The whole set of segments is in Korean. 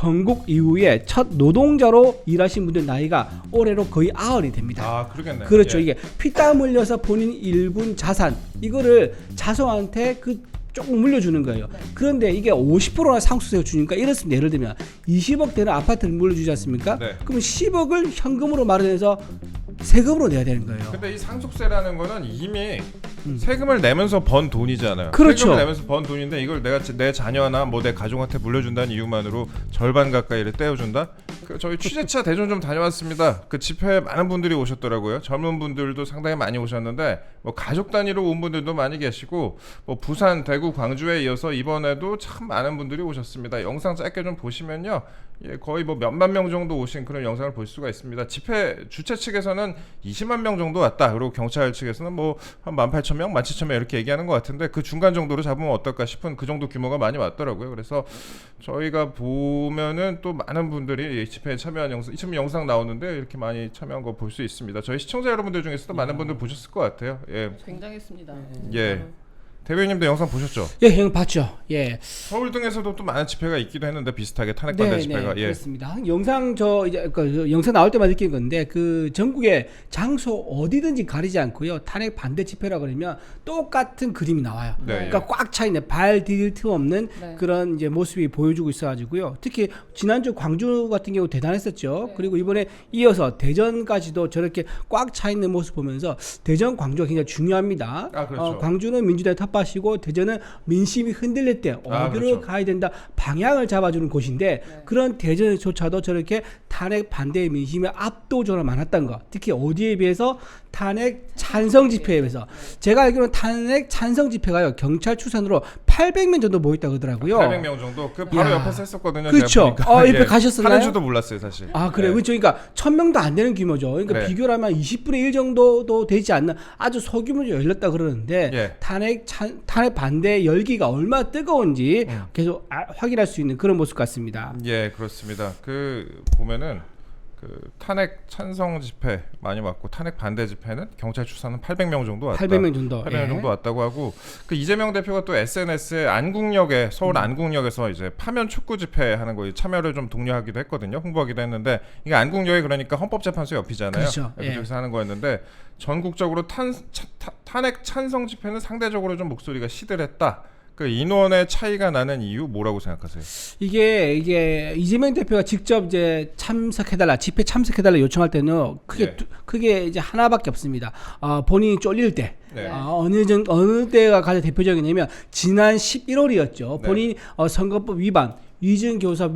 건국 이후에 첫 노동자로 일하신 분들 나이가 올해로 거의 90이 됩니다. 아, 그러겠네요. 그렇죠. 예. 이게 피땀 흘려서 본인 일분 자산 이거를 자손한테 조금 물려주는 거예요. 그런데 이게 50%나 상속세를 주니까 이렇습니다. 예를 들면 20억 되는 아파트를 물려주지 않습니까? 네. 그러면 10억을 현금으로 마련해서 세금으로 내야 되는 거예요. 근데 이 상속세라는 거는 이미 세금을 내면서 번 돈이잖아요. 그렇죠. 세금을 내면서 번 돈인데 이걸 내가 내 자녀나 뭐 내 가족한테 물려준다는 이유만으로 절반 가까이를 떼어준다? 저희 취재차 대전 좀 다녀왔습니다. 그 집회에 많은 분들이 오셨더라고요. 젊은 분들도 상당히 많이 오셨는데 뭐 가족 단위로 온 분들도 많이 계시고 뭐 부산, 대구, 광주에 이어서 이번에도 참 많은 분들이 오셨습니다. 영상 짧게 좀 보시면요. 예, 거의 뭐 몇만 명 정도 오신 그런 영상을 볼 수가 있습니다. 집회 주최 측에서는 20만 명 정도 왔다. 그리고 경찰 측에서는 뭐 한 18,000명, 17,000명 이렇게 얘기하는 것 같은데 그 중간 정도로 잡으면 어떨까 싶은 그 정도 규모가 많이 왔더라고요. 그래서 저희가 보면은 또 많은 분들이 이 집회에 참여한 영상, 지금 영상 나오는데 이렇게 많이 참여한 거 볼 수 있습니다. 저희 시청자 여러분들 중에서도 많은 분들 보셨을 것 같아요. 예. 굉장했습니다. 예. 대변인님도 영상 보셨죠? 예, 형 봤죠. 예. 서울 등에서도 또 많은 집회가 있기도 했는데 비슷하게 탄핵 반대 집회가. 예. 그렇습니다. 영상 이제 그 영상 나올 때마다 느낀 건데 그 전국의 장소 어디든지 가리지 않고요. 탄핵 반대 집회라 그러면 똑같은 그림이 나와요. 네. 그러니까 꽉 차 있는 발 디딜 틈 없는 네. 그런 이제 모습이 보여주고 있어가지고요. 특히 지난주 광주 같은 경우 대단했었죠. 네. 그리고 이번에 이어서 대전까지도 저렇게 꽉 차 있는 모습 보면서 대전 광주가 굉장히 중요합니다. 아, 그렇죠. 광주는 민주당의 텃밭이고 대전은 민심이 흔들릴 때 어디로 그렇죠. 가야 된다 방향을 잡아주는 곳인데 네. 그런 대전조차도 저렇게 탄핵 반대의 민심이 압도적으로 많았던 거. 특히 어디에 비해서 탄핵 찬성 집회에 비해서 제가 알기로는 탄핵 찬성 집회가요 경찰 추산으로 800명 정도 모였다고 하더라고요. 800명 정도. 그 바로 야. 옆에서 했었거든요. 그렇죠. 옆에 가셨었나요? 하는 줄도 몰랐어요, 사실. 아 그래요. 네. 그렇죠. 그러니까 1000명도 안 되는 규모죠. 그러니까 네. 비교를 하면 20분의 1 정도도 되지 않는 아주 소규모로 열렸다 그러는데 예. 탄핵 반대 열기가 얼마나 뜨거운지 계속 확인할 수 있는 그런 모습 같습니다. 예, 그렇습니다. 그 보면은 그 탄핵 찬성 집회 많이 왔고 탄핵 반대 집회는 경찰 추산은 800명 정도 왔다. 800명 정도. 800명 예. 정도 왔다고 하고 그 이재명 대표가 또 SNS에 안국역에 서울 안국역에서 이제 파면 촉구 집회 하는 거에 참여를 좀 독려하기도 했거든요. 홍보하기도 했는데 이게 안국역이 그러니까 헌법재판소 옆이잖아요. 그렇죠. 예. 그쪽에서 하는 거였는데 전국적으로 탄핵 찬성 집회는 상대적으로 좀 목소리가 시들했다. 그 인원의 차이가 나는 이유 뭐라고 생각하세요? 이게 이재명 대표가 직접 이제 집회 참석해달라 요청할 때는 크게 이제 하나밖에 없습니다. 본인이 쫄릴 때. 네. 어느 때가 가장 대표적이냐면 지난 11월이었죠. 네. 본인 선거법 위반 위증교사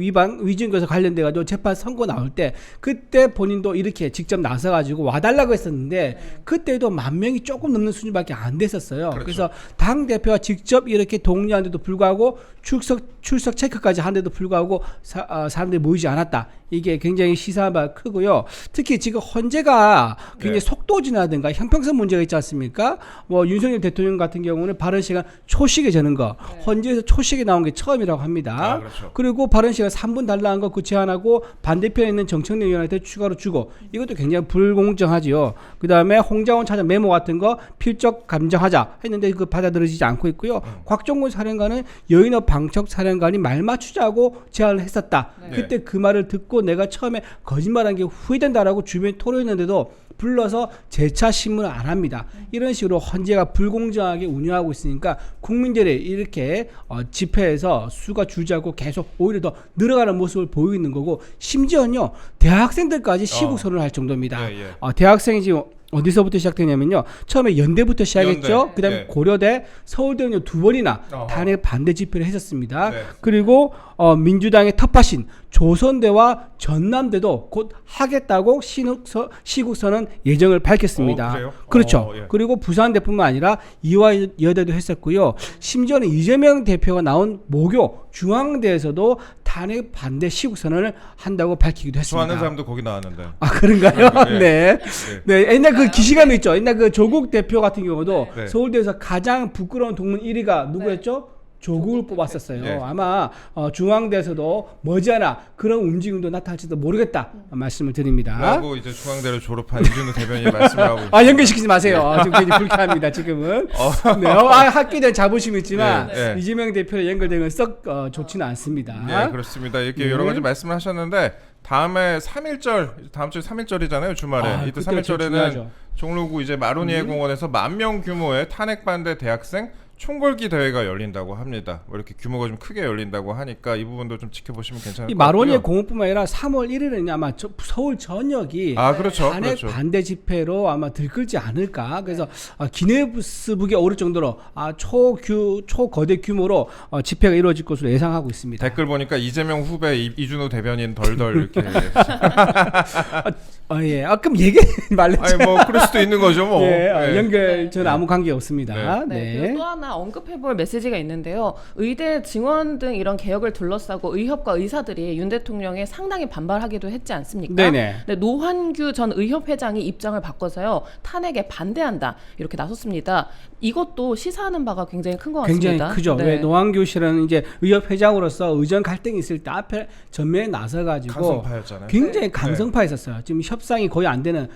관련돼 가지고 재판 선고 나올 때 그때 본인도 이렇게 직접 나서 가지고 와달라고 했었는데 그때도 10,000명이 조금 넘는 수준밖에 안 됐었어요. 그렇죠. 그래서 당 대표가 직접 이렇게 독려한데도 불구하고 출석 체크까지 한데도 불구하고 사람들이 모이지 않았다. 이게 굉장히 시사한 바가 크고요. 특히 지금 헌재가 굉장히 속도진화든가 형평성 문제가 있지 않습니까? 뭐 윤석열 대통령 같은 경우는 발언 시간 초식에 저는 거 헌재에서 초식에 나온 게 처음이라고 합니다. 그렇죠. 그리고 발언 시간 3분 달라는 거 그 제한하고 반대편에 있는 정청래 의원한테 추가로 주고 이것도 굉장히 불공정하지요. 그 다음에 홍장원 차장 메모 같은 거 필적 감정하자 했는데 그 받아들여지지 않고 있고요. 곽종근 사령관은 여인업 방첩 사령관이 말 맞추자고 제안을 했었다. 네. 그때 그 말을 듣고 내가 처음에 거짓말한 게 후회된다라고 주변에 토로했는데도 불러서 재차 신문을 안 합니다. 이런 식으로 헌재가 불공정하게 운영하고 있으니까 국민들이 이렇게 집회에서 수가 줄지 않고 계속 오히려 더 늘어가는 모습을 보이고 있는 거고 심지어는요 대학생들까지 시국 선언을 할 정도입니다. 예. 대학생이 지금 어디서부터 시작되냐면요. 처음에 연대부터 시작했죠. 연대. 그다음에 예. 고려대, 서울대는 2번이나 탄핵 반대 집회를 했었습니다. 네. 그리고 민주당의 텃밭인 조선대와 전남대도 곧 하겠다고 시국선언 예정을 밝혔습니다. 그래요? 그렇죠. 예. 그리고 부산대뿐만 아니라 이화여대도 했었고요. 심지어는 이재명 대표가 나온 모교 중앙대에서도 탄핵 반대 시국선언을 한다고 밝히기도 했습니다. 좋아하는 사람도 거기 나왔는데. 아 그런가요? 예. 네. 네. 옛날 그 기시감이 있죠. 옛날 그 조국 대표 같은 경우도 네. 서울대에서 가장 부끄러운 동문 1위가 누구였죠? 조국을 뽑았었어요. 예. 아마 중앙대에서도 머지않아 그런 움직임도 나타날지도 모르겠다 말씀을 드립니다. 라고 이제 중앙대를 졸업한 이준우 대변인이 말씀을 하고 있습니다. 아 연결시키지 마세요. 지금 굉장히 불쾌합니다. 지금은. 네, 학기에 대한 자부심이 있지만 예, 예. 이재명 대표의 연결되는 건 썩 좋지는 않습니다. 네, 그렇습니다. 이렇게 여러 가지 말씀을 하셨는데 다음에 3.1절, 다음 주 3.1절이잖아요, 주말에. 이때 그때 3.1절에는 종로구 이제 마로니에 공원에서 10,000명 규모의 탄핵 반대 대학생 총궐기 대회가 열린다고 합니다. 뭐 이렇게 규모가 좀 크게 열린다고 하니까 이 부분도 좀 지켜보시면 괜찮을 이 것 같고요. 마로니에 공원뿐만 아니라 3월 1일은 아마 서울 전역이 그렇죠, 탄핵 그렇죠. 반대 집회로 아마 들끓지 않을까. 그래서 기네스북에 오를 정도로 초거대 규모로 집회가 이루어질 것으로 예상하고 있습니다. 댓글 보니까 이재명 후배 이준우 대변인 덜덜 이렇게. 예. 그럼 얘기 말랬죠. 아니 뭐 그럴 수도 있는 거죠, 뭐. 예, 네. 연결 저는 아무 관계 없습니다. 네. 그리고 또 하나 언급해볼 메시지가 있는데요. 의대 증원 등 이런 개혁을 둘러싸고 의협과 의사들이 윤 대통령에 상당히 반발하기도 했지 않습니까? 네네. 네, 노환규 전 의협 회장이 입장을 바꿔서요. 탄핵에 반대한다 이렇게 나섰습니다. 이것도 시사하는 바가 굉장히 큰 것 같습니다. 굉장히 크죠. 네. 왜 노환규 씨는 이제 의협 회장으로서 의전 갈등이 있을 때 앞에 전면에 나서가지고 강성파였잖아요. 굉장히 강성파였었어요. 지금 협상이 거의 안 되는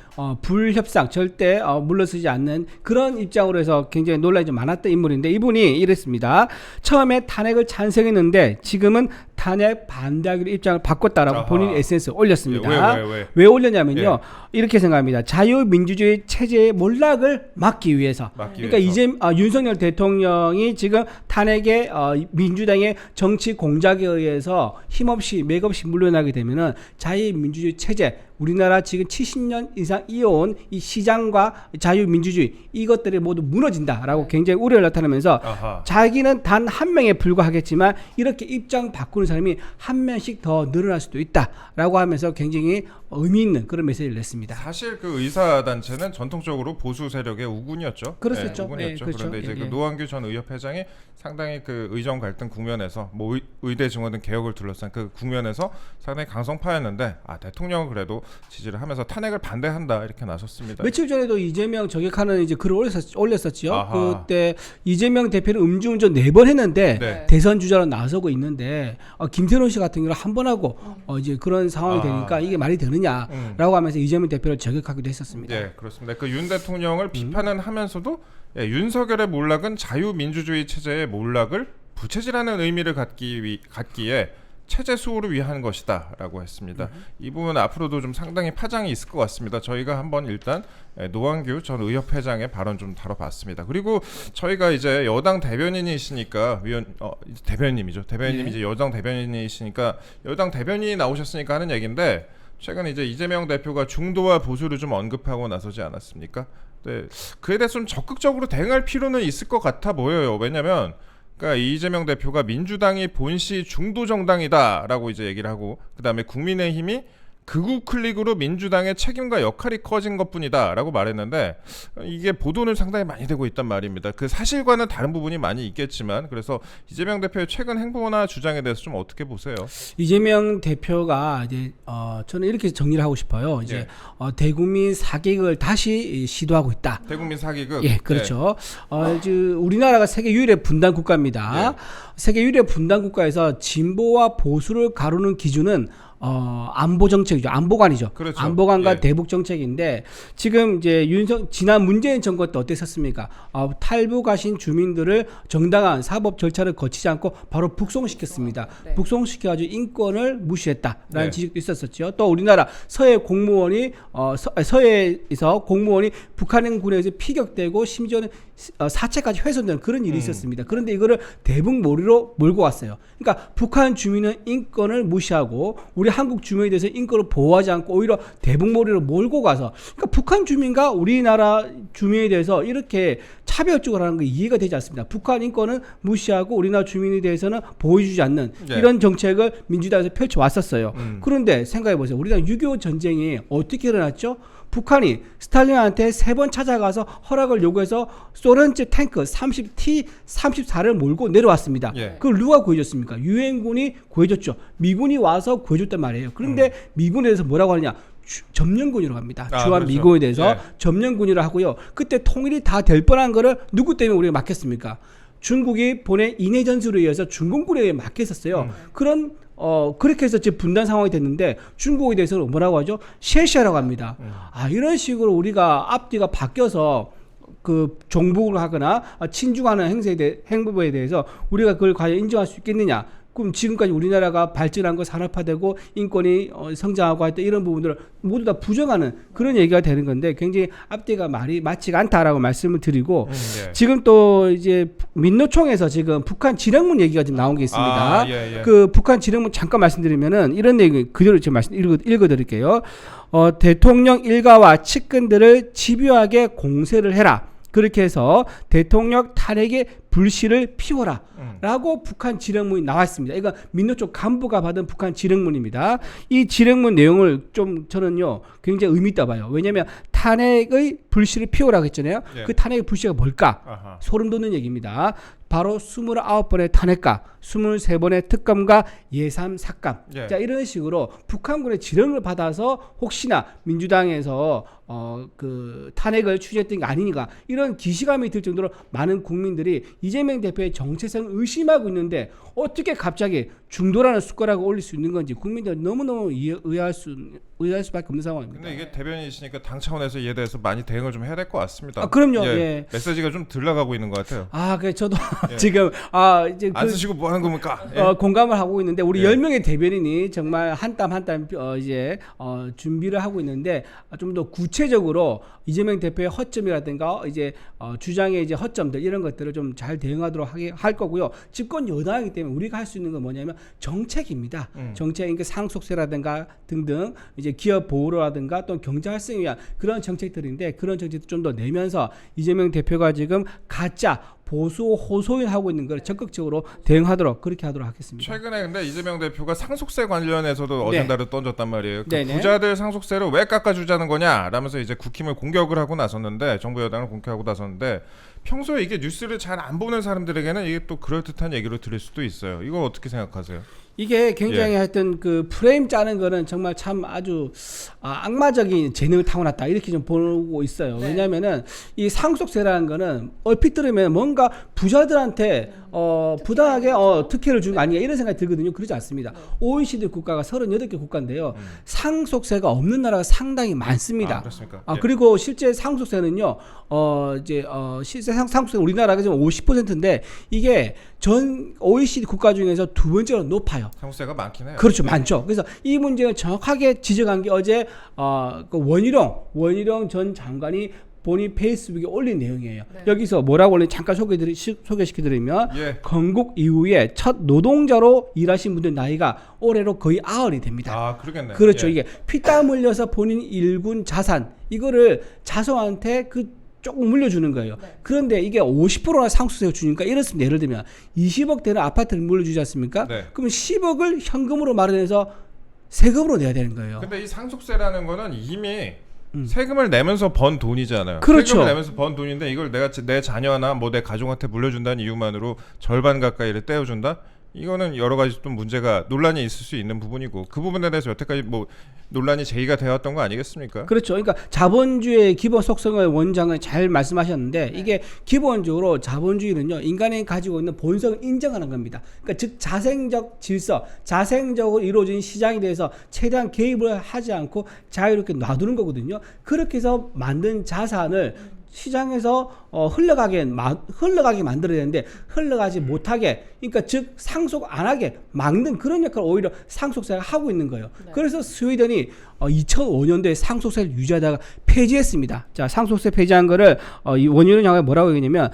불협상 절대 물러서지 않는 그런 입장으로 해서 굉장히 논란이 좀 많았던 인물인데 이분이 이랬습니다. 처음에 탄핵을 찬성했는데 지금은 탄핵 반대하기로 입장을 바꿨다라고 본인이 SNS에 올렸습니다. 왜 올렸냐면요. 이렇게 생각합니다. 자유민주주의 체제의 몰락을 막기 위해서. 그러니까 이제 윤석열 대통령이 지금 탄핵에 민주당의 정치 공작에 의해서 힘없이 맥없이 물러나게 되면은 자유민주주의 체제 우리나라 지금 70년 이상 이어온 이 시장과 자유민주주의 이것들이 모두 무너진다라고 굉장히 우려를 나타내면서 자기는 단 한 명에 불과하겠지만 이렇게 입장 바꾸는 사람이 한 명씩 더 늘어날 수도 있다라고 하면서 굉장히 의미 있는 그런 메시지를 냈습니다. 사실 그 의사 단체는 전통적으로 보수 세력의 우군이었죠. 그렇겠죠. 네, 우군이었죠. 네, 그렇죠. 그런데 이제 예, 그 노환규 전 의협 회장이 상당히 그 의정 갈등 국면에서 뭐 의대 증원 등 개혁을 둘러싼 그 국면에서 상당히 강성파였는데 대통령은 그래도 지지를 하면서 탄핵을 반대한다 이렇게 나섰습니다. 며칠 전에도 이재명 저격하는 이제 글을 올렸었죠. 아하. 그때 이재명 대표는 음주운전 4번 했는데 네. 대선 주자로 나서고 있는데 김태론 씨 같은 경우는 한 번 하고 이제 그런 상황이 되니까 이게 말이 되느냐라고 하면서 이재명 대표를 저격하기도 했었습니다. 네, 그렇습니다. 그 윤 대통령을 비판은 하면서도 윤석열의 몰락은 자유민주주의 체제의 몰락을 부채질하는 의미를 갖기에 체제 수호를 위한 것이다라고 했습니다. 이 부분 앞으로도 좀 상당히 파장이 있을 것 같습니다. 저희가 한번 일단 노환규 전 의협 회장의 발언 좀 다뤄봤습니다. 그리고 저희가 이제 여당 대변인이시니까 대변인님이죠. 대변인님이 이제 여당 대변인이시니까 여당 대변인이 나오셨으니까 하는 얘기인데 최근 이제 이재명 대표가 중도와 보수를 좀 언급하고 나서지 않았습니까? 네, 그에 대해서 좀 적극적으로 대응할 필요는 있을 것 같아 보여요. 왜냐하면 그러니까 이재명 대표가 민주당이 본시 중도 정당이다라고 이제 얘기를 하고 그다음에 국민의힘이 극우 클릭으로 민주당의 책임과 역할이 커진 것뿐이다라고 말했는데 이게 보도는 상당히 많이 되고 있단 말입니다. 그 사실과는 다른 부분이 많이 있겠지만 그래서 이재명 대표의 최근 행보나 주장에 대해서 좀 어떻게 보세요? 이재명 대표가 이제 저는 이렇게 정리를 하고 싶어요. 이제 대국민 사격을 다시 시도하고 있다. 대국민 사기극. 예, 그렇죠. 이제 우리나라가 세계 유일의 분단 국가입니다. 세계 유일의 분단 국가에서 진보와 보수를 가르는 기준은 안보 정책이죠. 안보관이죠. 그렇죠. 안보관과 대북 정책인데 지금 이제 지난 문재인 정권 때 어땠었습니까? 탈북하신 주민들을 정당한 사법 절차를 거치지 않고 바로 북송시켰습니다. 네. 북송시켜가지고 인권을 무시했다라는 지적도 있었었죠. 또 우리나라 서해 공무원이 서해에서 공무원이 북한군에서 피격되고 심지어는 사체까지 훼손되는 그런 일이 있었습니다. 그런데 이거를 대북몰이로 몰고 왔어요. 그러니까 북한 주민은 인권을 무시하고 우리 한국 주민에 대해서 인권을 보호하지 않고 오히려 대북몰이로 몰고 가서 그러니까 북한 주민과 우리나라 주민에 대해서 이렇게 차별적으로 하는 게 이해가 되지 않습니다. 북한 인권은 무시하고 우리나라 주민에 대해서는 보호해주지 않는 이런 정책을 민주당에서 펼쳐왔었어요. 그런데 생각해보세요. 우리나라 6.25 전쟁이 어떻게 일어났죠? 북한이 스탈린한테 3번 찾아가서 허락을 요구해서 소련제 탱크 30T-34를 몰고 내려왔습니다. 그걸 누가 구해줬습니까? 유엔군이 구해줬죠. 미군이 와서 구해줬단 말이에요. 그런데 미군에 대해서 뭐라고 하느냐? 점령군이라고 합니다. 주한 그렇죠. 미군에 대해서 점령군이라고 하고요. 그때 통일이 다 될 뻔한 거를 누구 때문에 우리가 막혔습니까? 중국이 보낸 인해 전술에 의해서 중공군에 맡겼었어요. 그런 그렇게 해서 지금 분단 상황이 됐는데 중국에 대해서는 뭐라고 하죠? 셰시아라고 합니다. 이런 식으로 우리가 앞뒤가 바뀌어서 그 종북을 하거나 친중하는 행보에 대해서 우리가 그걸 과연 인정할 수 있겠느냐? 그럼 지금까지 우리나라가 발전한 거 산업화되고 인권이 성장하고 했던 이런 부분들을 모두 다 부정하는 그런 얘기가 되는 건데 굉장히 앞뒤가 말이 맞지가 않다라고 말씀을 드리고 예. 지금 또 이제 민노총에서 지금 북한 지령문 얘기가 지금 나온 게 있습니다. 예. 그 북한 지령문 잠깐 말씀드리면은 이런 내용 그대로 지금 읽어드릴게요. 대통령 일가와 측근들을 집요하게 공세를 해라. 그렇게 해서 대통령 탄핵의 불씨를 피워라 라고 북한 지령문이 나왔습니다. 이건 민노 쪽 간부가 받은 북한 지령문입니다. 이 지령문 내용을 좀 저는요 굉장히 의미 있다 봐요. 왜냐하면 탄핵의 불씨를 피워라고 했잖아요. 예. 그 탄핵의 불씨가 뭘까? 아하. 소름 돋는 얘기입니다. 바로 29번의 탄핵과 23번의 특검과 예산 삭감. 예. 자, 이런 식으로 북한군의 지령을 받아서 혹시나 민주당에서 그 탄핵을 추진했던 게 아니니까 이런 기시감이 들 정도로 많은 국민들이 이재명 대표의 정체성을 의심하고 있는데 어떻게 갑자기 중도라는 숟가락을 올릴 수 있는 건지 국민들 너무너무 의아할 수밖에 없는 상황입니다. 근데 이게 대변인이시니까 당 차원에서 이에 대해서 많이 대응을 좀 해야 될 것 같습니다. 그럼요. 예. 메시지가 좀 덜 나가고 있는 것 같아요. 그래 저도 예. 지금 이제 안 쓰시고 뭐 하는 겁니까? 예. 공감을 하고 있는데 우리 예. 10명의 대변인이 정말 한 땀 한 땀 이제 준비를 하고 있는데 좀 더 구체적으로 이재명 대표의 허점이라든가 이제 주장의 이제 허점들 이런 것들을 좀 잘 대응하도록 할 거고요. 집권 여당이기 때문에 우리가 할 수 있는 건 뭐냐면 정책입니다. 정책인 그 상속세라든가 등등 이제 기업 보호라든가 또 경제 활성에 위한 그런 정책들인데 그런 정책도 좀 더 내면서 이재명 대표가 지금 가짜 보수 호소인 하고 있는 걸 적극적으로 대응하도록 그렇게 하도록 하겠습니다. 최근에 근데 이재명 대표가 상속세 관련해서도 어젠다를 던졌단 말이에요. 그 네네. 부자들 상속세를 왜 깎아주자는 거냐 라면서 이제 국힘을 공격을 하고 나섰는데 정부 여당을 공격하고 나섰는데 평소에 이게 뉴스를 잘 안 보는 사람들에게는 이게 또 그럴듯한 얘기로 들릴 수도 있어요. 이거 어떻게 생각하세요? 이게 굉장히 예. 하여튼 그 프레임 짜는 거는 정말 참 아주 악마적인 재능을 타고났다 이렇게 좀 보고 있어요. 네. 왜냐하면은 이 상속세라는 거는 얼핏 들으면 뭔가 부자들한테 부당하게 특혜를 주는 거 아니냐 이런 생각이 들거든요. 그렇지 않습니다. OECD 국가가 38개 국가인데요. 상속세가 없는 나라가 상당히 많습니다. 그렇습니까? 그리고 실제 상속세는요. 실제 상속세 우리나라가 지금 50%인데 이게 전 OECD 국가 중에서 두 번째로 높아요. 상속세가 많긴 해요. 그렇죠, 많죠. 그래서 이 문제를 정확하게 지적한 게 어제 그 원희룡 전 장관이 본인 페이스북에 올린 내용이에요. 네. 여기서 뭐라고 올린 잠깐 소개시켜드리면 예. 건국 이후에 첫 노동자로 일하신 분들 나이가 올해로 거의 90이 됩니다. 그러겠네요. 그렇죠. 예. 이게 피땀 흘려서 본인 일군 자산 이거를 자손한테 조금 물려주는 거예요. 네. 그런데 이게 50%나 상속세를 주니까 이렇습니다. 예를 들면 20억 되는 아파트를 물려주지 않습니까? 네. 그럼 10억을 현금으로 마련해서 세금으로 내야 되는 거예요. 근데 이 상속세라는 거는 이미 세금을 내면서 번 돈이잖아요. 그렇죠. 세금을 내면서 번 돈인데 이걸 내가 내 자녀나 뭐 내 가족한테 물려준다는 이유만으로 절반 가까이를 떼어준다? 이거는 여러 가지 좀 문제가 논란이 있을 수 있는 부분이고 그 부분에 대해서 여태까지 뭐 논란이 제기가 되었던 거 아니겠습니까? 그렇죠. 그러니까 자본주의의 기본 속성을 원장은 잘 말씀하셨는데 이게 기본적으로 자본주의는요 인간이 가지고 있는 본성을 인정하는 겁니다. 그러니까 즉 자생적 질서, 자생적으로 이루어진 시장에 대해서 최대한 개입을 하지 않고 자유롭게 놔두는 거거든요. 그렇게 해서 만든 자산을 시장에서 흘러가게 만들어야 되는데 흘러가지 못하게 그러니까 즉 상속 안 하게 막는 그런 역할을 오히려 상속세가 하고 있는 거예요. 네. 그래서 스웨덴이 2005년도에 상속세를 유지하다가 폐지했습니다. 자, 상속세 폐지한 거를 이 원유는 장관이 뭐라고 얘기냐면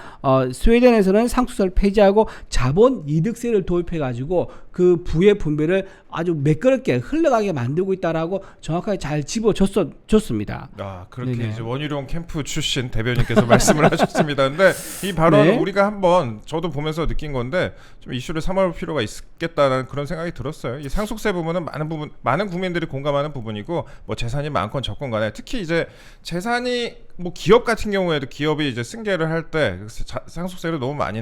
스웨덴에서는 상속세를 폐지하고 자본 이득세를 도입해 가지고 그 부의 분배를 아주 매끄럽게 흘러가게 만들고 있다라고 정확하게 잘 집어줬습니다. 그렇게 네네. 이제 원희룡 캠프 출신 대변인께서 말씀을 하셨습니다. 근데 이 발언은 네. 우리가 한번 저도 보면서 느낀 건데 좀 이슈를 삼을 필요가 있겠다는 그런 생각이 들었어요. 이 상속세 부분은 많은 국민들이 공감하는 부분이고 뭐 재산이 많건 적건 간에 특히 이제 재산이 뭐 기업 같은 경우에도 기업이 이제 승계를 할 때 상속세를 너무 많이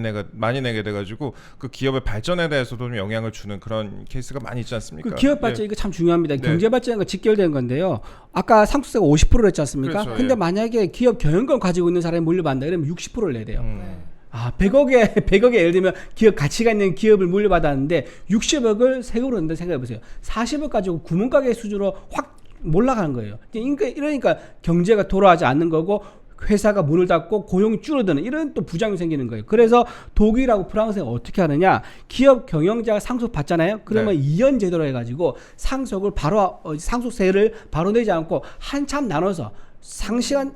내게 돼가지고 그 기업의 발전에 대해서도 좀 영향을 주는 그런 케이스가 많이 있지 않습니까? 그 기업 발전 예. 이거 참 중요합니다. 네. 경제 발전과 직결된 건데요. 아까 상속세가 50%를 했지 않습니까? 그렇죠, 근데 예. 만약에 기업 경영권 가지고 있는 사람이 물려받는다 이러면 60%를 내야 돼요. 네. 100억에 예를 들면 기업 가치가 있는 기업을 물려받았는데 60억을 세금으로 낸다 생각해 보세요. 40억 가지고 구멍가게 수준으로 확 몰락하는 거예요. 이러니까 경제가 돌아가지 않는 거고 회사가 문을 닫고 고용이 줄어드는 이런 또 부작용이 생기는 거예요. 그래서 독일하고 프랑스가 어떻게 하느냐? 기업 경영자가 상속 받잖아요. 그러면 네. 2년 제도로 해가지고 상속세를 바로 내지 않고 한참 나눠서 상당한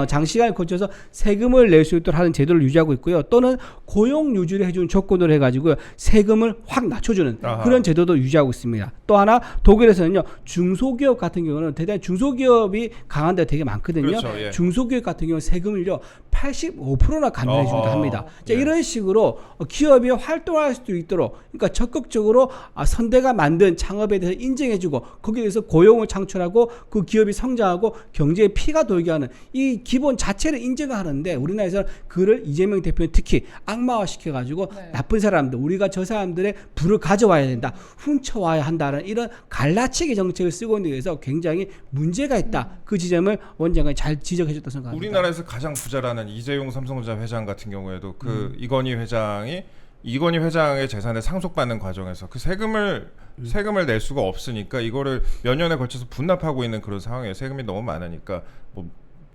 장시간을 거쳐서 세금을 낼 수 있도록 하는 제도를 유지하고 있고요. 또는 고용 유지를 해주는 조건으로 해가지고 세금을 확 낮춰주는 아하. 그런 제도도 유지하고 있습니다. 또 하나 독일에서는요 중소기업 같은 경우는 대단히 중소기업이 강한 데가 되게 많거든요. 그렇죠, 예. 중소기업 같은 경우는 세금을요 85%나 감면해 준다 어허. 합니다. 자, 예. 이런 식으로 기업이 활동할 수 있도록 그러니까 적극적으로 선대가 만든 창업에 대해서 인정해주고 거기에 대해서 고용을 창출하고 그 기업이 성장하고 경제에 피가 돌게 하는 이 기본 자체를 인정하는데 우리나라에서는 그를 이재명 대표는 특히 악마화시켜가지고 네. 나쁜 사람들 우리가 저 사람들의 부를 가져와야 된다 훔쳐와야 한다는 이런 갈라치기 정책을 쓰고 있는 데에서 굉장히 문제가 있다. 그 지점을 원장관이 잘 지적해줬다고 생각합니다. 우리나라에서 가장 부자라는 이재용 삼성전자 회장 같은 경우에도 그 이건희 회장의 재산을 상속받는 과정에서 그 세금을 낼 수가 없으니까 이거를 몇 년에 걸쳐서 분납하고 있는 그런 상황이에요. 세금이 너무 많으니까 뭐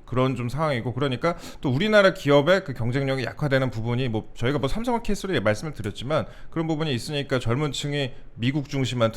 그런 좀 상황이고 그러니까 또 우리나라 기업의 그 경쟁력이 약화되는 부분이 뭐 저희가 뭐 삼성을 케이스로 말씀을 드렸지만 그런 부분이 있으니까 젊은 층이 미국 중심만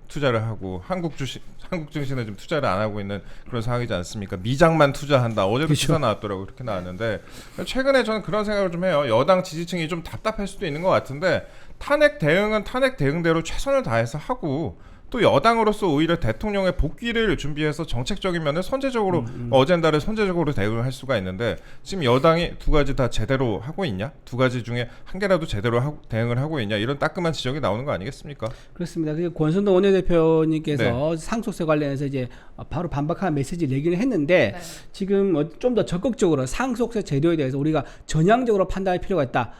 투자를 하고 한국 증시는 좀 투자를 안 하고 있는 그런 상황이지 않습니까? 미장만 투자한다. 어제도 그렇죠. 기사 나왔더라고요. 그렇게 나왔는데 최근에 저는 그런 생각을 좀 해요. 여당 지지층이 좀 답답할 수도 있는 것 같은데 탄핵 대응은 탄핵 대응대로 최선을 다해서 하고 또 여당으로서 오히려 대통령의 복귀를 준비해서 정책적인 면에 선제적으로 어젠다를 선제적으로 대응을 할 수가 있는데 지금 여당이 두 가지 다 제대로 하고 있냐? 두 가지 중에 한 개라도 제대로 대응을 하고 있냐? 이런 따끔한 지적이 나오는 거 아니겠습니까? 그렇습니다. 그리고 권선동 원내대표님께서 네. 상속세 관련해서 이제 바로 반박하는 메시지를 내기는 했는데 네. 지금 좀 더 적극적으로 상속세 제도에 대해서 우리가 전향적으로 판단할 필요가 있다.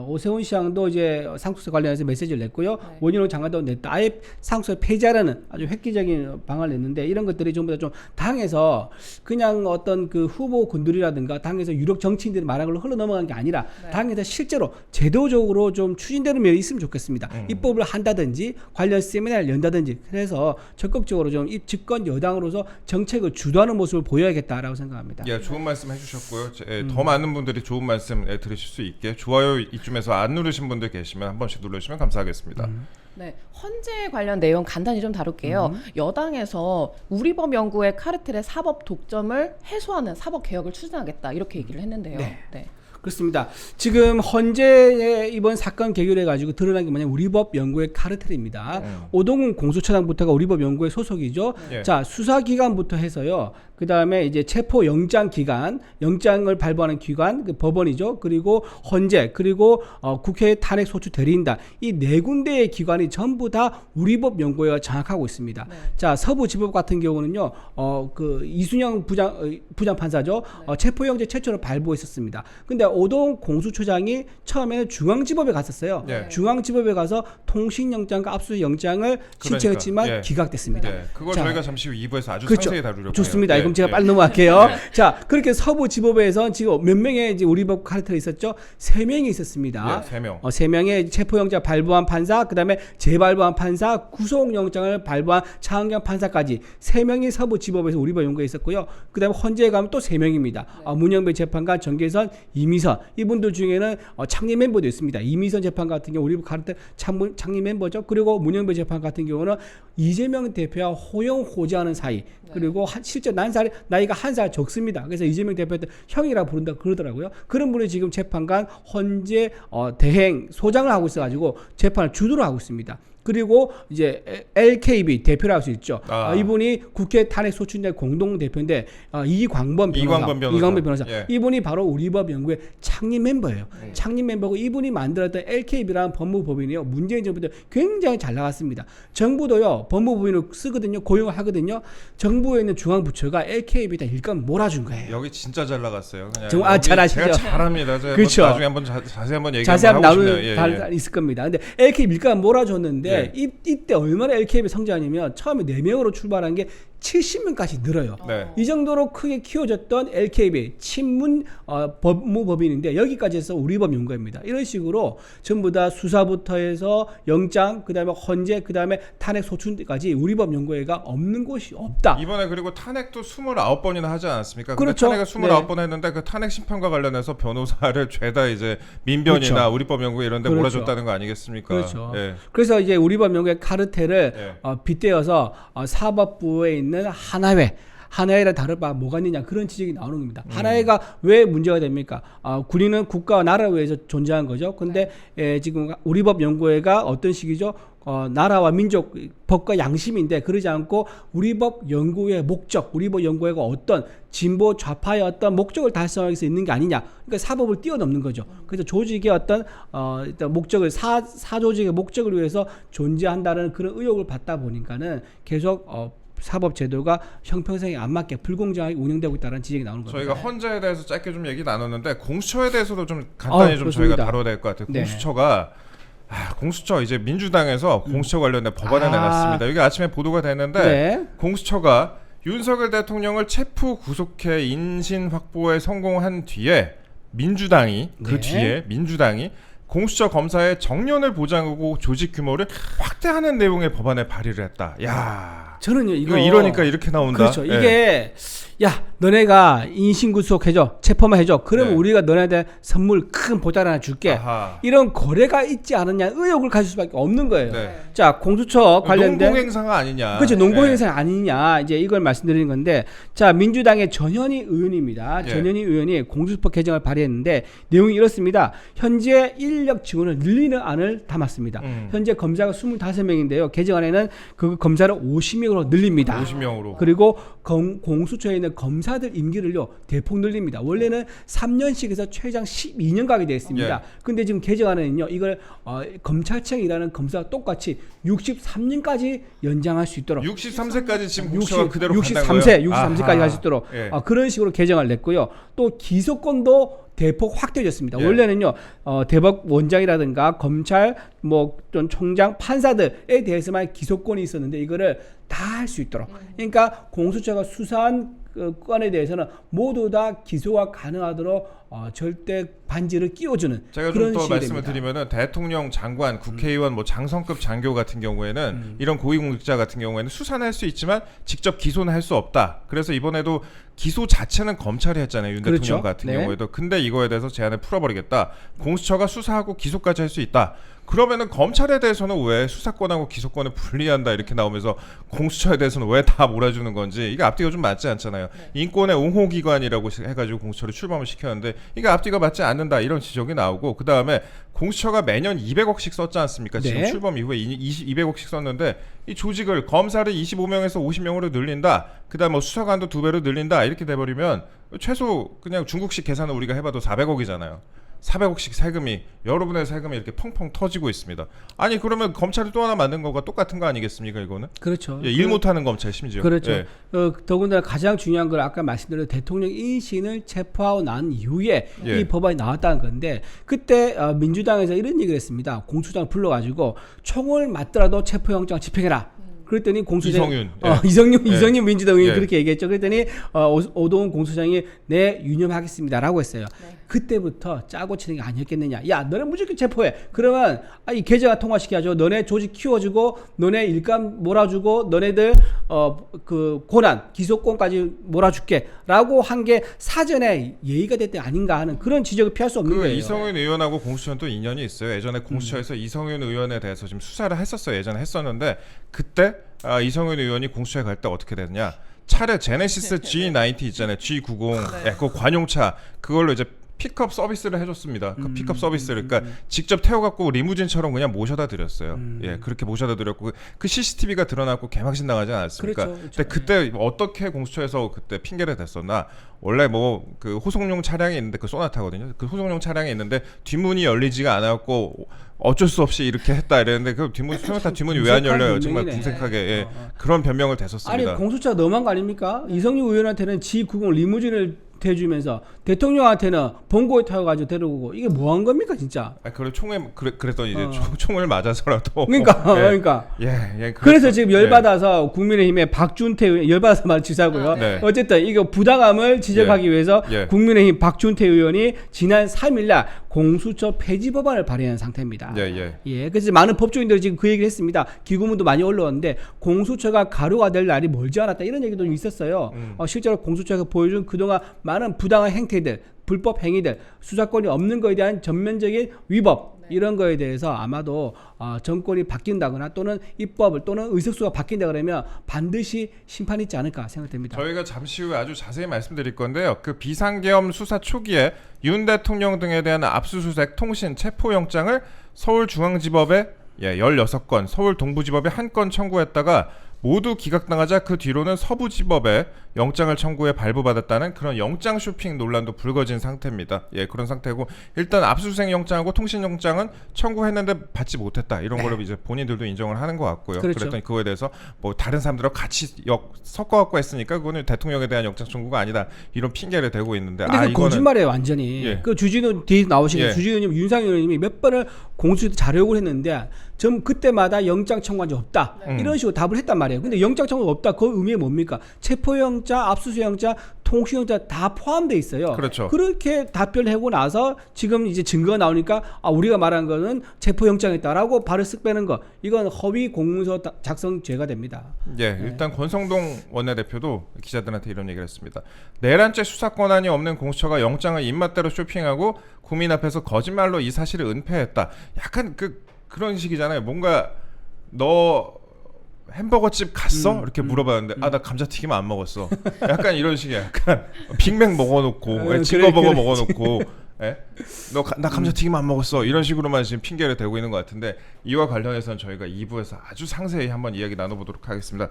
오세훈 시장도 이제 상속세 관련해서 메시지를 냈고요. 네. 원희룡 장관도 냈다. 아예 상속세 폐지하라는 아주 획기적인 방안을 냈는데 이런 것들이 전부 다 좀 당에서 그냥 어떤 그 후보군들이라든가 당에서 유력 정치인들이 말한 걸로 흘러 넘어간 게 아니라 네. 당에서 실제로 제도적으로 좀 추진되는 면이 있으면 좋겠습니다. 입법을 한다든지 관련 세미나를 연다든지 그래서 적극적으로 좀 이 집권 여당으로서 정책을 주도하는 모습을 보여야겠다라고 생각합니다. 예, 좋은 말씀 해주셨고요. 더 많은 분들이 좋은 말씀 들으실 수 있게 좋아요 이쯤에서 안 누르신 분들 계시면 한 번씩 눌러주시면 감사하겠습니다. 네, 헌재 관련 내용 간단히 좀 다룰게요. 여당에서 우리법 연구의 카르텔의 사법 독점을 해소하는 사법 개혁을 추진하겠다 이렇게 얘기를 했는데요. 네. 네. 그렇습니다. 지금 헌재의 이번 사건 계기로 해가지고 드러난 게 뭐냐면 우리법 연구의 카르텔입니다. 오동훈 공수처장부터가 우리법 연구의 소속이죠. 예. 자 수사기관부터 해서요. 그 다음에 이제 체포 영장 기관, 영장을 발부하는 기관, 그 법원이죠. 그리고 헌재, 그리고 국회 탄핵 소추 대리인단 이 네 군데의 기관이 전부 다 우리법 연구에 장악하고 있습니다. 네. 자 서부지법 같은 경우는요. 그 이순영 부장 판사죠. 체포영장 최초로 발부했었습니다. 근데 오동훈 공수처장이 처음에는 중앙지법에 갔었어요. 네. 중앙지법에 가서 통신영장과 압수영장을 신청했지만 예. 기각됐습니다. 네, 그걸 자, 저희가 잠시 후 2부에서 아주 그렇죠. 상세히 다루려고 좋습니다. 해요. 그럼 예, 제가 예. 빨리 넘어갈게요. 네. 자, 그렇게 서부지법에서 지금 몇 명의 이제 우리법 카르텔이 있었죠? 3명이 있었습니다. 예, 3명. 3명의 체포영장 발부한 판사, 그 다음에 재발부한 판사, 구속영장을 발부한 차은경 판사까지 3명이 서부지법에서 우리법 연구에 있었고요. 그 다음에 헌재에 가면 또 3명입니다. 문영배 재판관, 정계선, 이미선 이분들 중에는 창립 멤버도 있습니다. 이미선 재판 같은 경우 우리법 카르텔 창립 멤버죠. 그리고 문영배 재판 같은 경우는 이재명 대표와 호영호재하는 사이. 그리고 실제 나이가 한 살 적습니다. 그래서 이재명 대표한테 형이라 부른다 그러더라고요. 그런 분이 지금 재판관 헌재 대행 소장을 하고 있어가지고 재판을 주도를 하고 있습니다. 그리고 이제 LKB 대표를 할 수 있죠. 이분이 국회 탄핵 소추인의 공동 대표인데 이광범 변호사. 예. 이분이 바로 우리법 연구의 창립 멤버예요. 창립 멤버고 이분이 만들었던 LKB라는 법무법인이요. 문재인 정부 때 굉장히 잘 나갔습니다. 정부도요 법무법인을 쓰거든요. 고용을 하거든요. 정부에 있는 중앙부처가 LKB에다 일감 몰아준 거예요. 여기 진짜 잘 나갔어요. 그냥 정말 여기 잘 아시죠? 제가 잘합니다. 제가 그렇죠. 나중에 한번 자세히 한번 얘기 자세히 한번 하고 나눌 싶네요. 다 있을 겁니다. 근데 LKB 밀가가 몰아줬는데 예. 이때 얼마나 LKB 성장하냐면 처음에 4명으로 출발한 게 70명까지 늘어요. 네. 이 정도로 크게 키워졌던 LKB 친문 법무법인인데 여기까지 해서 우리법 연구입니다. 이런 식으로 전부 다 수사부터 해서 영장, 그다음에 헌재, 그다음에 탄핵 소추까지 우리법 연구회가 없는 곳이 없다. 이번에 그리고 탄핵도 29번이나 하지 않았습니까? 그렇죠. 근데 탄핵을 29번 했는데 그 탄핵 심판과 관련해서 변호사를 죄다 이제 민변이나 그렇죠. 우리법 연구회 이런 데 그렇죠. 몰아줬다는 거 아니겠습니까? 그렇죠. 예. 그래서 이제 우리법 연구회 카르텔을 예. 빗대어서 사법부에 있는 하나회를 다룰 바 뭐가 있느냐 그런 지적이 나오는 겁니다. 하나회가 왜 문제가 됩니까? 군인은 국가와 나라를 위해서 존재한 거죠. 근데 지금 우리법 연구회가 어떤 식이죠? 나라와 민족 법과 양심인데 그러지 않고 우리법 연구회의 목적, 우리법 연구회가 어떤 진보 좌파의 어떤 목적을 달성하기 위해서 있는 게 아니냐. 그러니까 사법을 뛰어넘는 거죠. 그래서 조직의 어떤 일단 목적을 사조직의 목적을 위해서 존재한다는 그런 의혹을 받다 보니까는 계속 사법 제도가 형평성에 안 맞게 불공정하게 운영되고 있다는 지적이 나오는 겁니다. 저희가 헌재에 대해서 짧게 좀 얘기 나눴는데 공수처에 대해서도 좀 간단히 좀 그렇습니다. 저희가 다뤄야 될 것 같아요. 네. 공수처가 공수처 이제 민주당에서 공수처 관련된 법안을 내놨습니다. 이게 아침에 보도가 됐는데 네. 공수처가 윤석열 대통령을 체포 구속해 인신 확보에 성공한 뒤에 민주당이 그 네. 뒤에 민주당이 공수처 검사의 정년을 보장하고 조직 규모를 확대하는 내용의 법안을 발의를 했다. 야, 저는요 이거 이러니까 이렇게 나온다. 그렇죠. 예. 이게 야 너네가 인신구속 해줘, 체포만 해줘. 그러면 네. 우리가 너네한테 선물 큰 보따리 하나 줄게. 아하. 이런 거래가 있지 않느냐 의혹을 가질 수밖에 없는 거예요. 네. 자 공수처 관련된 농공행사가 아니냐. 그렇죠. 농공행사 예. 아니냐 이제 이걸 말씀드리는 건데 자 민주당의 전현희 의원입니다. 예. 전현희 의원이 공수처법 개정을 발의했는데 내용이 이렇습니다. 현재 인력 지원을 늘리는 안을 담았습니다. 현재 검사가 25명인데요. 개정안에는 그 검사를 50명으로 늘립니다. 50명으로. 그리고 공수처에 있는 검사들 임기를요 대폭 늘립니다. 원래는 3년씩에서 최장 12년 가게 되어 있습니다. 예. 근데 지금 개정안에는요 이걸 검찰청에 일하는 검사가 똑같이 63년까지 연장할 수 있도록 63세까지 지금 공수처가 그대로 63세, 간다는 63세까지 거예요? 갈 수 있도록 예. 그런 식으로 개정을 냈고요. 또 기소권도 대폭 확대해졌습니다. 예. 원래는요 대법원장이라든가 검찰 또 총장 판사들에 대해서만 기소권이 있었는데 이거를 다 할 수 있도록 그러니까 공수처가 수사한 건에 대해서는 모두 다 기소가 가능하도록 절대 반지를 끼워주는 제가 그런 좀 더 식이 말씀을 됩니다. 드리면은 대통령, 장관, 국회의원, 뭐 장성급 장교 같은 경우에는 이런 고위공직자 같은 경우에는 수사는 할 수 있지만 직접 기소는 할 수 없다. 그래서 이번에도 기소 자체는 검찰이 했잖아요. 윤 그렇죠. 대통령 같은 네. 경우에도. 근데 이거에 대해서 제한을 풀어버리겠다. 공수처가 수사하고 기소까지 할 수 있다. 그러면은 검찰에 대해서는 왜 수사권하고 기소권을 분리한다 이렇게 나오면서 공수처에 대해서는 왜 다 몰아주는 건지 이게 앞뒤가 좀 맞지 않잖아요. 인권의 옹호기관이라고 해가지고 공수처를 출범을 시켰는데 이게 앞뒤가 맞지 않는다 이런 지적이 나오고 그 다음에 공수처가 매년 200억씩 썼지 않습니까? 지금 네. 출범 이후에 200억씩 썼는데 이 조직을 검사를 25명에서 50명으로 늘린다. 그다음 뭐 수사관도 2배로 늘린다 이렇게 돼버리면 최소 그냥 중국식 계산을 우리가 해봐도 400억이잖아요. 400억씩 세금이 여러분의 세금이 이렇게 펑펑 터지고 있습니다. 아니 그러면 검찰이 또 하나 만든 거가 똑같은 거 아니겠습니까 이거는? 그렇죠. 일 못하는 검찰 심지어. 그렇죠. 예. 더군다나 가장 중요한 걸 아까 말씀드린 대통령 인신을 체포하고 난 이후에 예. 이 법안이 나왔다는 건데 그때 민주당에서 이런 얘기를 했습니다. 공수장을 불러가지고 총을 맞더라도 체포영장 집행해라. 그랬더니 공수장 이성윤. 이성윤 민주당 의원이 예. 그렇게 얘기했죠. 그랬더니 오동훈 공수장이 네 유념하겠습니다라고 했어요. 그때부터 짜고 치는 게 아니었겠느냐. 야 너네 무조건 체포해. 그러면 이 계좌가 통화시켜야죠. 너네 조직 키워주고 너네 일감 몰아주고 너네들 그 고난 기소권까지 몰아줄게라고 한 게 사전에 예의가 됐대 아닌가 하는 그런 지적을 피할 수 없는 그 거예요. 이성윤 의원하고 공수처는 또 인연이 있어요. 예전에 공수처에서 이성윤 의원에 대해서 지금 수사를 했었어요. 예전에 했었는데 그때 이성윤 의원이 공수처에 갈 때 어떻게 됐냐? 차를 제네시스 G90 있잖아요. G90 네. 그 관용차 그걸로 이제 픽업 서비스를 해줬습니다. 그 픽업 서비스를 그러니까 직접 태워갖고 리무진처럼 그냥 모셔다 드렸어요. 예, 그렇게 모셔다 드렸고 그 CCTV가 드러났고 개망신 당하지 않았습니까? 그렇죠, 그렇죠. 근데 그때 어떻게 공수처에서 그때 핑계를 댔었나? 원래 뭐 그 호송용 차량이 있는데 그 소나타거든요. 그 호송용 차량이 있는데 뒷문이 열리지가 않았고 어쩔 수 없이 이렇게 했다 이랬는데 그 뒷문 소나타 뒷문이 왜 안 열려요? 정말 변명이네. 궁색하게 예, 그런 변명을 댔었습니다. 아니 공수처 너무한 거 아닙니까? 이성윤 의원한테는 G90 리무진을 대주면서 대통령한테는 본고에 타가지고 데려오고 이게 뭐 한 겁니까 진짜? 그리고 그랬더니 이제 총을 맞아서라도 그러니까 예. 그러니까. 예, 그래서 지금 열받아서 국민의힘의 박준태 의원 열받아서 말 지사고요. 네. 어쨌든 이거 부당함을 지적하기 위해서 예. 국민의힘 박준태 의원이 지난 3일날 공수처 폐지 법안을 발의한 상태입니다. 예. 그래서 많은 법조인들이 지금 그 얘기를 했습니다. 기고문도 많이 올라왔는데 공수처가 가루가 될 날이 멀지 않았다 이런 얘기도 있었어요. 실제로 공수처가 보여준 그동안 많은 부당한 행태들, 불법 행위들, 수사권이 없는 거에 대한 전면적인 위법 이런 거에 대해서 아마도 정권이 바뀐다거나 또는 입법을 또는 의석수가 바뀐다 그러면 반드시 심판이 있지 않을까 생각됩니다. 저희가 잠시 후에 아주 자세히 말씀드릴 건데요. 그 비상계엄 수사 초기에 윤 대통령 등에 대한 압수수색 통신 체포영장을 서울중앙지법에 16건, 서울 동부지법에 1건 청구했다가 모두 기각당하자 그 뒤로는 서부지법에 영장을 청구해 발부받았다는 그런 영장 쇼핑 논란도 불거진 상태입니다. 그런 상태고 일단 압수수색 영장하고 통신 영장은 청구했는데 받지 못했다 이런 거를 이제 본인들도 인정을 하는 것 같고요. 그렇죠. 그랬더니 그거에 대해서 뭐 다른 사람들하고 같이 섞어갖고 했으니까 그거는 대통령에 대한 영장 청구가 아니다 이런 핑계를 대고 있는데 근데 그 이거는 거짓말이에요 완전히. 그 주진우 뒤에 나오신 주진우님, 윤상현 의원님이 몇 번을 공수처에 자료요구를 했는데 전 그때마다 영장 청구한 적 없다 이런 식으로 답을 했단 말이에요. 근데 영장 청구가 없다 그 의미가 뭡니까? 체포영장, 압수수색영장, 통신영장 다 포함돼 있어요. 그렇죠. 그렇게 답변하고 나서 지금 이제 증거가 나오니까 우리가 말한 거는 체포영장이다라고 발을 쓱 빼는 거 이건 허위 공문서 작성죄가 됩니다. 일단 권성동 원내대표도 기자들한테 이런 얘기를 했습니다. 내란죄 수사 권한이 없는 공수처가 영장을 입맛대로 쇼핑하고 국민 앞에서 거짓말로 이 사실을 은폐했다. 약간 그런 식이잖아요. 뭔가 너 햄버거집 갔어? 이렇게 물어봤는데 나 감자튀김 안 먹었어. 약간 이런 식이야. 약간 빅맥 먹어놓고 징거버거 먹어놓고 나 감자튀김 안 먹었어. 이런 식으로만 지금 핑계를 대고 있는 것 같은데 이와 관련해서는 저희가 2부에서 아주 상세히 한번 이야기 나눠보도록 하겠습니다.